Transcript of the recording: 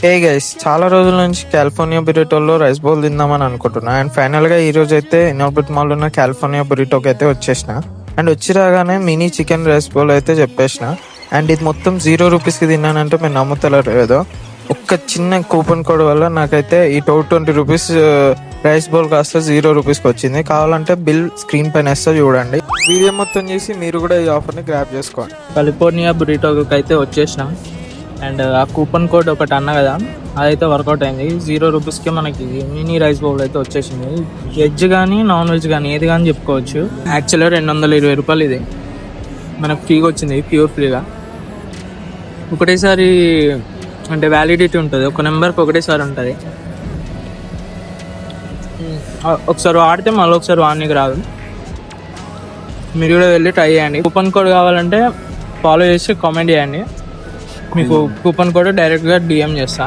Hey guys, చాలా రోజుల నుంచి కాలిఫోర్నియా బురిటోలో రైస్ బౌల్ తిందామని అనుకుంటున్నా. అండ్ ఫైనల్గా ఈ రోజు అయితే ఇన్నోర్బిట్ మాల్ ఉన్న కాలిఫోర్నియా బురిటోకి అయితే వచ్చేసిన. అండ్ వచ్చి రాగానే మినీ చికెన్ రైస్ బౌల్ అయితే చెప్పేసిన. అండ్ ఇది మొత్తం ₹0కి తిన్నానంటే మీరు నమ్ముతలేరు ఏదో. ఒక్క చిన్న కూపన్ కోడ్ వల్ల నాకైతే ఈ $20 రైస్ బౌల్ కాస్త ₹0కి వచ్చింది. కావాలంటే బిల్ స్క్రీన్ పైన వేస్తే చూడండి. వీడియో మొత్తం చేసి మీరు కూడా ఈ ఆఫర్ని గ్రాప్ చేసుకోండి. కాలిఫోర్నియా బురిటోకి అయితే వచ్చేసినాం. అండ్ ఆ కూపన్ కోడ్ ఒకటి అన్న కదా, అదైతే వర్కౌట్ అయింది. ₹0కి మనకి మినీ రైస్ బౌల్ అయితే వచ్చేసింది. వెజ్ కానీ నాన్ వెజ్ కానీ ఏది కానీ చెప్పుకోవచ్చు. యాక్చువల్గా $220 ఇది మనకు ఫ్రీగా వచ్చింది, ప్యూర్ ఫ్రీగా. ఒకటేసారి అంటే వ్యాలిడిటీ ఉంటుంది, ఒక నెంబర్కి ఒకటేసారి ఉంటుంది. ఒకసారి వాడితే మళ్ళీ ఒకసారి వాడడానికి రాదు. మీరు కూడా వెళ్ళి ట్రై చేయండి. కూపన్ కోడ్ కావాలంటే ఫాలో చేసి కామెంట్ చేయండి, మీకు కూపన్ కోడ్ డైరెక్ట్గా DM చేస్తా.